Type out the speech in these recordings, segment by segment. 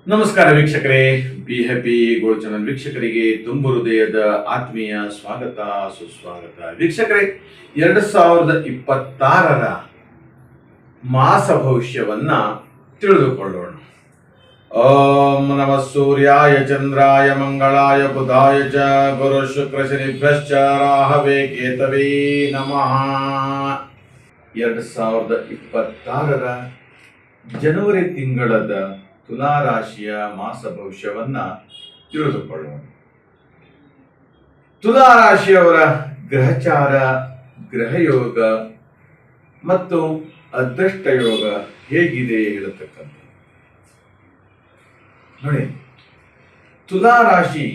ನಮಸ್ಕಾರ ವೀಕ್ಷಕರೇ. Be happy gold channel ವೀಕ್ಷಕರಿಗೆ ತುಂಬು ಹೃದಯದ ಆತ್ಮೀಯ ಸ್ವಾಗತ ಸುಸ್ವಾಗತ. ವೀಕ್ಷಕರೇ, 2026 ಮಾಸ ಭವಿಷ್ಯವನ್ನ ತಿಳಿದುಕೊಳ್ಳೋಣ. ಓಂ ನಮಃ ಸೂರ್ಯಾಯ ಚಂದ್ರಾಯ ಮಂಗಳಾಯ ಬುಧಾಯ ಚ ಗುರು ಶುಕ್ರ ಶನಿಭ್ಯಶ್ಚ ರಾಹವೇ ಕೇತವೇ ನಮಃ. 2026 ಜನವರಿ ತಿಂಗಳದ ತುಲಾ ರಾಶಿಯ ಮಾಸ ಭವಿಷ್ಯವನ್ನ ತಿಳಿದುಕೊಳ್ಳೋಣ. ತುಲಾ ರಾಶಿಯವರ ಗ್ರಹಚಾರ, ಗ್ರಹಯೋಗ ಮತ್ತು ಅದೃಷ್ಟ ಯೋಗ ಹೇಗಿದೆ ಹೇಳತಕ್ಕಂಥ ನೋಡಿ. ತುಲಾ ರಾಶಿ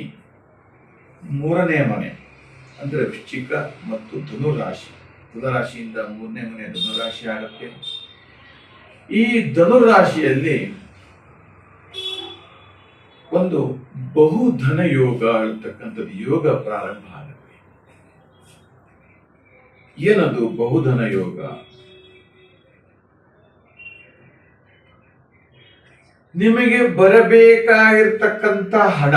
3ನೇ ಮನೆ ಅಂದ್ರೆ ವೃಶ್ಚಿಕ ಮತ್ತು ಧನುರಾಶಿ. ತುಲಾ ರಾಶಿಯಿಂದ 3ನೇ ಮನೆ ಧನುರಾಶಿ ಆಗುತ್ತೆ. ಈ ಧನುರಾಶಿಯಲ್ಲಿ ಒಂದು ಬಹುಧನ ಯೋಗ ಅಂತಕ್ಕಂಥದ್ದು ಯೋಗ ಪ್ರಾರಂಭ ಆಗುತ್ತೆ. ಏನದು ಬಹುಧನ ಯೋಗ? ನಿಮಗೆ ಬರಬೇಕಾಗಿರ್ತಕ್ಕಂಥ ಹಣ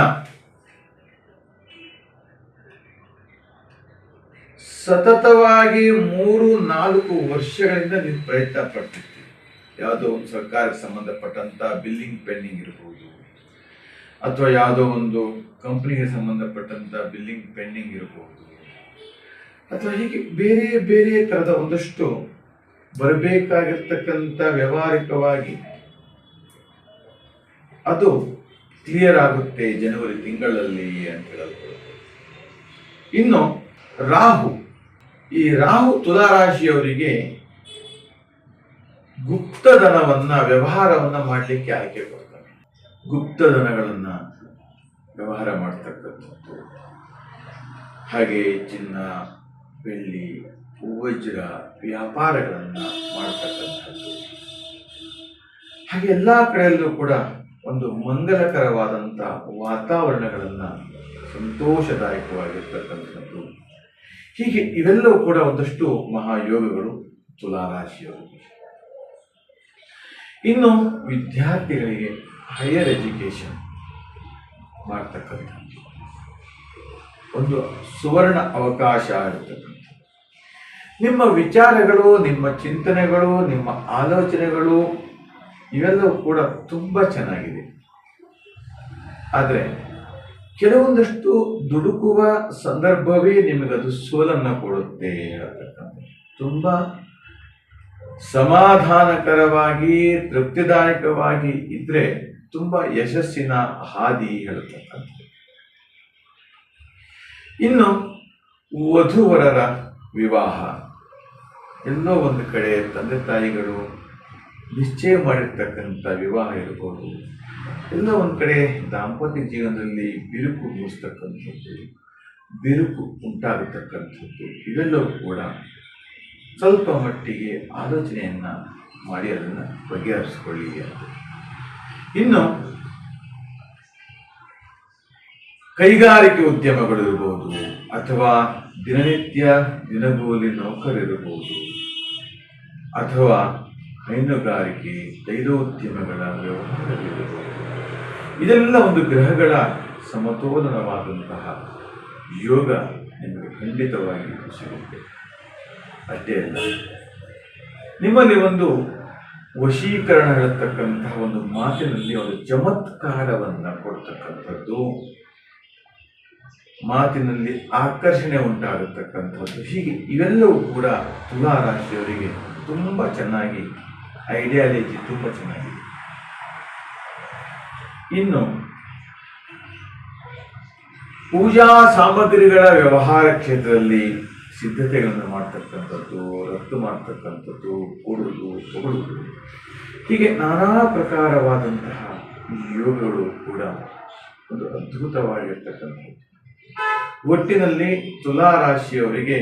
ಸತತವಾಗಿ 3-4 ವರ್ಷಗಳಿಂದ ನೀವು ಪ್ರಯತ್ನ ಪಡ್ತಿರ್ತೀರಿ. ಯಾವುದೋ ಒಂದು ಸರ್ಕಾರಕ್ಕೆ ಸಂಬಂಧಪಟ್ಟಂತ ಬಿಲ್ಲಿಂಗ್ ಪೆಂಡಿಂಗ್ ಇರಬಹುದು, ಅಥವಾ ಯಾವುದೋ ಒಂದು ಕಂಪನಿಗೆ ಸಂಬಂಧಪಟ್ಟಂತ ಬಿಲ್ಲಿಂಗ್ ಪೆಂಡಿಂಗ್ ಇರಬಹುದು, ಅಥವಾ ಹೀಗೆ ಬೇರೆ ಬೇರೆ ತರದ ಒಂದಷ್ಟು ಬರಬೇಕಾಗಿರ್ತಕ್ಕಂಥ ವ್ಯವಹಾರಿಕವಾಗಿ ಅದು ಕ್ಲಿಯರ್ ಆಗುತ್ತೆ ಜನವರಿ ತಿಂಗಳಲ್ಲಿ ಅಂತ ಹೇಳಬಹುದು. ಇನ್ನು ರಾಹು, ಈ ರಾಹು ತುಲಾ ರಾಶಿಯವರಿಗೆ ಗುಪ್ತಧನವನ್ನ ವ್ಯವಹಾರವನ್ನ ಮಾಡಲಿಕ್ಕೆ ಆಯ್ಕೆ ಕೊಡ್ತಾರೆ. ಗುಪ್ತಧನಗಳನ್ನ ವ್ಯವಹಾರ ಮಾಡ್ತಕ್ಕಂಥದ್ದು, ಹಾಗೆ ಚಿನ್ನ, ಬೆಳ್ಳಿ, ವಜ್ರ ವ್ಯಾಪಾರಗಳನ್ನ ಮಾಡ್ತಕ್ಕಂಥದ್ದು, ಹಾಗೆ ಎಲ್ಲಾ ಕಡೆಯಲ್ಲೂ ಕೂಡ ಒಂದು ಮಂಗಲಕರವಾದಂತ ವಾತಾವರಣಗಳನ್ನ, ಸಂತೋಷದಾಯಕವಾಗಿರ್ತಕ್ಕಂಥದ್ದು, ಹೀಗೆ ಇವೆಲ್ಲವೂ ಕೂಡ ಒಂದಷ್ಟು ಮಹಾಯೋಗಗಳು ತುಲಾ ರಾಶಿಯವರಿಗೆ. ಇನ್ನು ವಿದ್ಯಾರ್ಥಿಗಳಿಗೆ ಹೈಯರ್ ಎಜುಕೇಶನ್ ಮಾಡ್ತಕ್ಕಂಥದ್ದು ಒಂದು ಸುವರ್ಣ ಅವಕಾಶ ಇರತಕ್ಕಂಥ. ನಿಮ್ಮ ವಿಚಾರಗಳು, ನಿಮ್ಮ ಚಿಂತನೆಗಳು, ನಿಮ್ಮ ಆಲೋಚನೆಗಳು ಇವೆಲ್ಲವೂ ಕೂಡ ತುಂಬಾ ಚೆನ್ನಾಗಿದೆ. ಆದರೆ ಕೆಲವೊಂದಷ್ಟು ದುಡುಕುವ ಸಂದರ್ಭವೇ ನಿಮಗದು ಸೋಲನ್ನ ಕೊಡುತ್ತೆ ಹೇಳತಕ್ಕಂಥ. ತುಂಬಾ ಸಮಾಧಾನಕರವಾಗಿ ತೃಪ್ತಿದಾಯಕವಾಗಿ ಇದ್ರೆ ತುಂಬಾ ಯಶಸ್ಸಿನ ಹಾದಿ ಹೇಳತಕ್ಕಂಥ. ಇನ್ನು ವಧುವರರ ವಿವಾಹ, ಎಲ್ಲೋ ಒಂದು ಕಡೆ ತಂದೆ ತಾಯಿಗಳು ನಿಶ್ಚಯ ಮಾಡಿರ್ತಕ್ಕಂಥ ವಿವಾಹ ಇರಬಹುದು, ಎಲ್ಲೋ ಒಂದು ಕಡೆ ದಾಂಪತ್ಯ ಜೀವನದಲ್ಲಿ ಬಿರುಕು ಮೂಡಿಸ್ತಕ್ಕಂಥದ್ದು, ಬಿರುಕು ಉಂಟಾಗತಕ್ಕಂಥದ್ದು, ಇವೆಲ್ಲವೂ ಕೂಡ ಸ್ವಲ್ಪ ಮಟ್ಟಿಗೆ ಆಲೋಚನೆಯನ್ನ ಮಾಡಿ ಅದನ್ನು ಬಗೆಹರಿಸಿಕೊಳ್ಳಿ ಅಂತ. ಇನ್ನು ಕೈಗಾರಿಕೆ ಉದ್ಯಮಗಳು ಇರಬಹುದು, ಅಥವಾ ದಿನನಿತ್ಯ ದಿನಗೂಲಿ ನೌಕರಿರಬಹುದು, ಅಥವಾ ಹೈನುಗಾರಿಕೆ, ತೈಲೋದ್ಯಮಗಳ ವ್ಯವಹಾರಗಳಿರಬಹುದು. ಇದೆಲ್ಲ ಒಂದು ಗ್ರಹಗಳ ಸಮತೋಲನವಾದಂತಹ ಯೋಗ ನಿಮಗೆ ಖಂಡಿತವಾಗಿ ಸಿಗುತ್ತೆ. ಅಷ್ಟೇ ಅಲ್ಲ, ನಿಮ್ಮಲ್ಲಿ ಒಂದು ವಶೀಕರಣ ಹೇಳತಕ್ಕಂತಹ ಒಂದು ಮಾತಿನಲ್ಲಿ ಒಂದು ಚಮತ್ಕಾರವನ್ನ ಕೊಡ್ತಕ್ಕಂಥದ್ದು, ಮಾತಿನಲ್ಲಿ ಆಕರ್ಷಣೆ ಉಂಟಾಗತಕ್ಕಂಥದ್ದು, ಹೀಗೆ ಇವೆಲ್ಲವೂ ಕೂಡ ತುಲಾ ರಾಶಿಯವರಿಗೆ ತುಂಬಾ ಚೆನ್ನಾಗಿ ಐಡಿಯಾಲಜಿ ತುಂಬಾ ಚೆನ್ನಾಗಿದೆ. ಇನ್ನು ಪೂಜಾ ಸಾಮಗ್ರಿಗಳ ವ್ಯವಹಾರ ಕ್ಷೇತ್ರದಲ್ಲಿ ಸಿದ್ಧತೆಗಳನ್ನು ಮಾಡ್ತಕ್ಕಂಥದ್ದು, ರಫ್ತು ಮಾಡ್ತಕ್ಕಂಥದ್ದು, ಕೊಡುವುದು ತಗೊಳ್ಳುವುದು, ಹೀಗೆ ನಾನಾ ಪ್ರಕಾರವಾದಂತಹ ಯೋಗಗಳು ಕೂಡ ಒಂದು ಅದ್ಭುತವಾಗಿರ್ತಕ್ಕಂಥದ್ದು. ಒಟ್ಟಿನಲ್ಲಿ ತುಲಾ ರಾಶಿಯವರಿಗೆ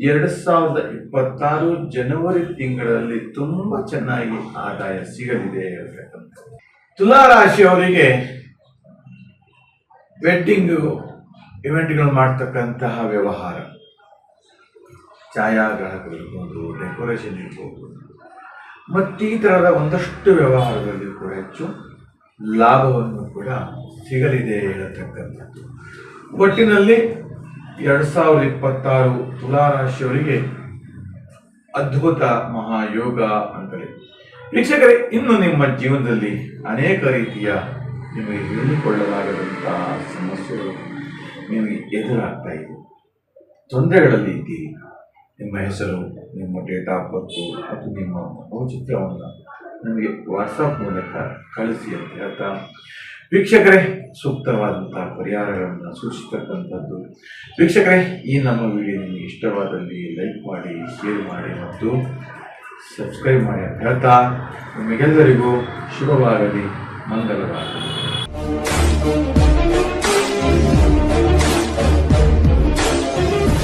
2026 ಜನವರಿ ತಿಂಗಳಲ್ಲಿ ತುಂಬಾ ಚೆನ್ನಾಗಿ ಆದಾಯ ಸಿಗಲಿದೆ ಹೇಳ್ತಕ್ಕಂಥದ್ದು. ತುಲಾ ರಾಶಿಯವರಿಗೆ ವೆಡ್ಡಿಂಗ್ ಇವೆಂಟ್ಗಳು ಮಾಡ್ತಕ್ಕಂತಹ ವ್ಯವಹಾರ, ಛಾಯಾಗ್ರಾಹಕರು ಇರ್ಬೋದು, ಡೆಕೋರೇಷನ್ ಇರ್ಬೋದು, ಮತ್ತು ಈ ಥರದ ಒಂದಷ್ಟು ವ್ಯವಹಾರಗಳಲ್ಲಿ ಕೂಡ ಹೆಚ್ಚು ಲಾಭವನ್ನು ಕೂಡ ಸಿಗಲಿದೆ ಹೇಳತಕ್ಕಂಥದ್ದು. ಒಟ್ಟಿನಲ್ಲಿ 2026 ತುಲಾರಾಶಿಯವರಿಗೆ ಅದ್ಭುತ ಮಹಾಯೋಗ ಅಂತಲೇ. ವೀಕ್ಷಕರೇ, ಇನ್ನು ನಿಮ್ಮ ಜೀವನದಲ್ಲಿ ಅನೇಕ ರೀತಿಯ ನಿಮಗೆ ಹೇಳಿಕೊಳ್ಳಲಾಗದಂತಹ ಸಮಸ್ಯೆಗಳು ನಿಮಗೆ ಎದುರಾಗ್ತಾ ಇದೆ. ತೊಂದರೆಗಳಲ್ಲಿ ಇದ್ದೀರಿ. ನಿಮ್ಮ ಹೆಸರು, ನಿಮ್ಮ ಡೇಟ್ ಆಫ್ ಬರ್ತ್ ಮತ್ತು ನಿಮ್ಮ ಭಾವಚಿತ್ರವನ್ನು ನನಗೆ ವಾಟ್ಸಪ್ ಮೂಲಕ ಕಳಿಸಿ ಅಂತ ಹೇಳ್ತಾ, ವೀಕ್ಷಕರೇ, ಸೂಕ್ತವಾದಂತಹ ಪರಿಹಾರಗಳನ್ನು ಸೂಚಿಸತಕ್ಕಂಥದ್ದು. ವೀಕ್ಷಕರೇ, ಈ ನಮ್ಮ ವಿಡಿಯೋ ನಿಮಗೆ ಇಷ್ಟವಾದಲ್ಲಿ ಲೈಕ್ ಮಾಡಿ, ಶೇರ್ ಮಾಡಿ ಮತ್ತು ಸಬ್ಸ್ಕ್ರೈಬ್ ಮಾಡಿ ಅಂತ ಹೇಳ್ತಾ, ನಿಮಗೆಲ್ಲರಿಗೂ ಶುಭವಾಗಲಿ, ಮಂಗಲವಾಗಲಿ.